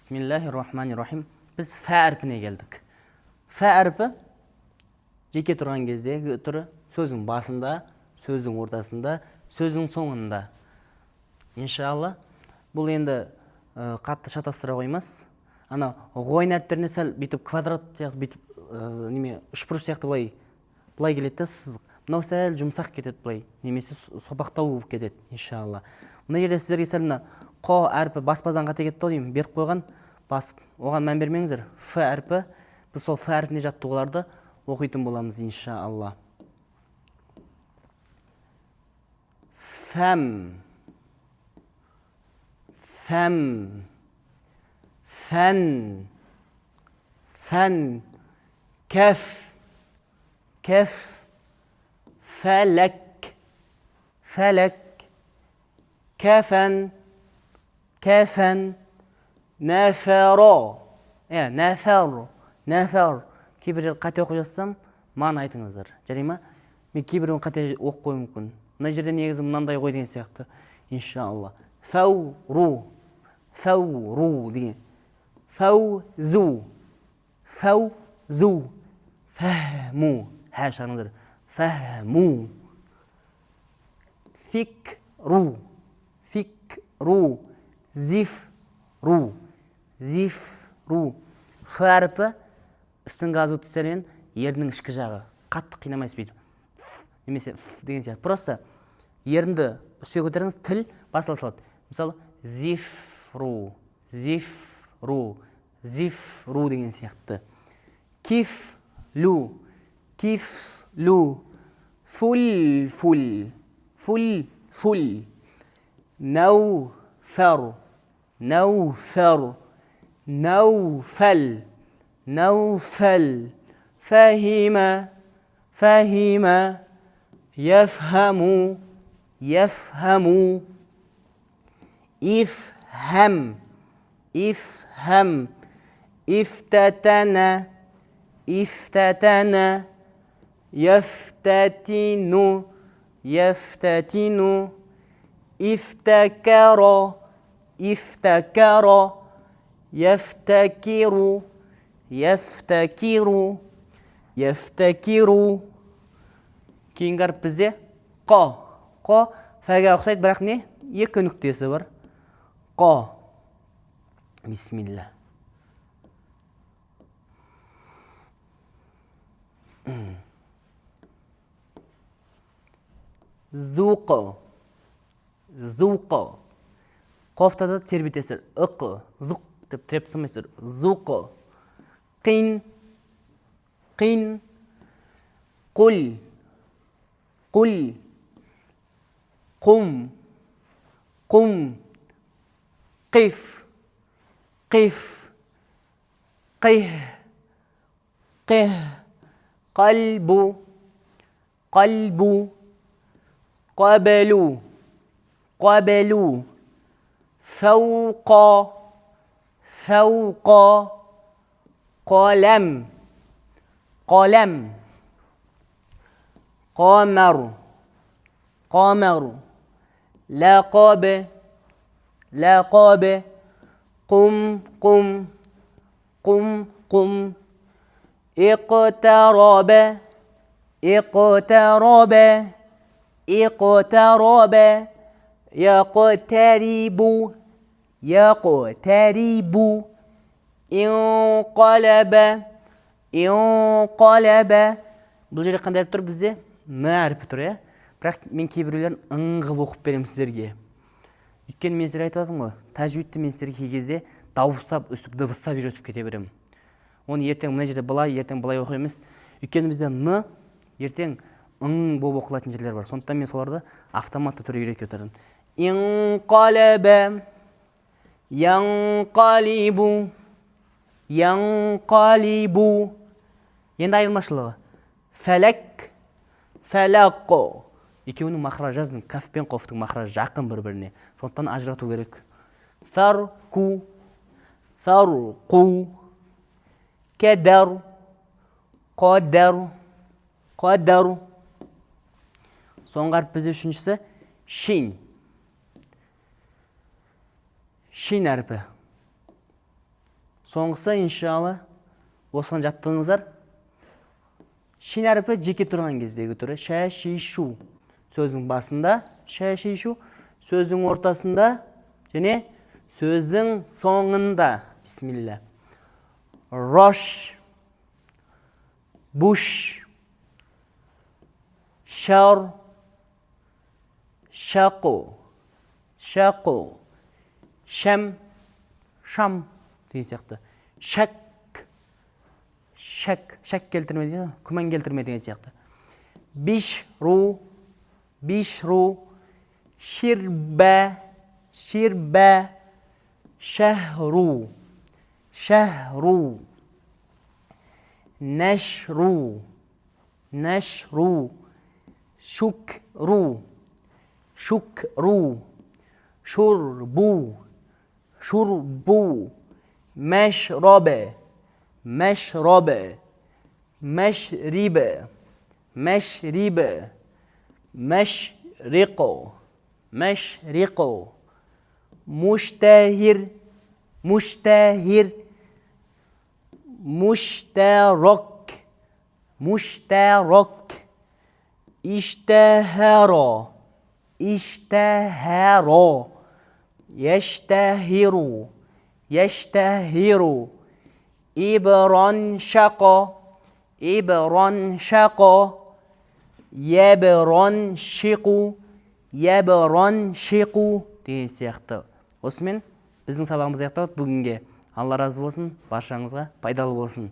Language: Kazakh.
Бисмиллахир-рахманир-рахим. Біз фә әрпіне келдік. Фә әрпі жеке тұрған кездегі түрі сөздің басында, сөздің ортасында, сөздің соңында. Иншалла, бұл енді қатты шатастыра қоймас. Ана ғойн әріптеріне сәл бүйтіп квадрат сияқты, бүйтіп үшбұрыш сияқты былай келеді, сызық. Мынау сәл жұмсақ кетеді былай, немесе сопақтау болып кетеді, иншалла. Мына жерде сіздерге сәл мына қо әрпі баспадан қате кетті деймін, беріп қойған, басып. Оған мән бермеңіздер. Ф әрпі, біз сол ф әрпіне жаттығуларды оқитын боламыз, иншалла. Фәм, фәм, фән, фән, кәф, кәф, фәләк, фәләк, кәфән, кәфән, нәфәро. Нәфәр. Кейбір жерде қате оқып жазсам, маған айтыңыздар. Жарай ма? Мен кейбірін қате оқып қою мүмкін. Мына жерде негізі мынандай қой деген сияқты. Иншалла. Фәуру. Фәуру деген. Фәузу. Фәузу. Фәму. Хә шығарыңдар. Фәму. Фикру. Фикру. Зифру. Зифру. Ф әріпі үстіңгі азу тістермен ерінің ішкі жағы. Қатты қинамайсыз бүйтіп. Немесе деген сияқты. Просто ерінді үстіге көтеріңіз, тіл басыла салады. Мысалы, зифру, зифру, зифру деген сияқты. Кифлу, кифлу, фул, науфар, науфар, науфал, نوفل فهم فهم يفهم يفهم افهم افهم افتتن افتتن يفتتن يفتتن افتكر افتكر يفتكر Яфтакиру, яфтакиру. Кейінгі әріп бізде қо. Қо фәге ұқсайды, бірақ не? Екі нүктесі бар. Қо. Бисмилла. Зуқо. Зуқо. Қофтада тербетесір. Үқы. Зуқ деп тіреп сымайсыр. Зуқо. قين قين قل قل قم قم قف قف قه قه قلب قلب قبلوا قبلوا فوق فوق قلم قلم قمر قمر لقب لقب قم قم قم قم اقترب اقترب اقترب يقترب يقترب инқалаба, инқалаба. Бұл жерде қандай әріп тұр бізде? Н әріпі тұр, е? Бірақ мен кейбіреулерін ыңғып оқып беремін сіздерге. Өйткені мен сіздерге айтып жатырмын ғой, тәжвидті мен сіздерге кей кезде дауыстап, өстіп, дыбыстап үйретіп кете беремін. Оны ертең мына жерде былай, ертең былай оқи емес. Өйткені бізде Н ертең ың болып оқылатын жерлер бар. Сондықтан мен соларды автоматты түрде үйретіп отырмын. Инқалаба, янқалибу. Янқалибу. Енді айырмашылығы. Фәләк, фәләқо. Екеуінің мақражы жаздың, каф пен қофтың мақражы жақын бір-біріне. Сондықтан ажырату керек. Фарку, фарқу, кәдар, қадар, қадар. Соңғы әріп бізде үшіншісі шин. Шин әріпі. Соңғысы иншалла осыған жаттыңыздар. Шин әрпі жеке тұрған кездегі түрі ша, ши, шу. Сөздің басында ша, ши, шу. Сөздің ортасында және сөздің соңында. Бисмилля. Рош, буш, шар, шақу, шақу, шам, шам деген сияқты. Шак, шак келтірмеді, күмән келтірмеді деген сияқты. Бишру, ширба, шахру, нашру, шукру, шурбу, машрабе, машрибе, машриқу, مشتهر مشترك اشتهر يشتهر إبرنشق يبرنشق деген сияқты. Осымен біздің сабағымыз аяқталды. Бүгінге Алла разы болсын, баршаңызға пайдалы болсын.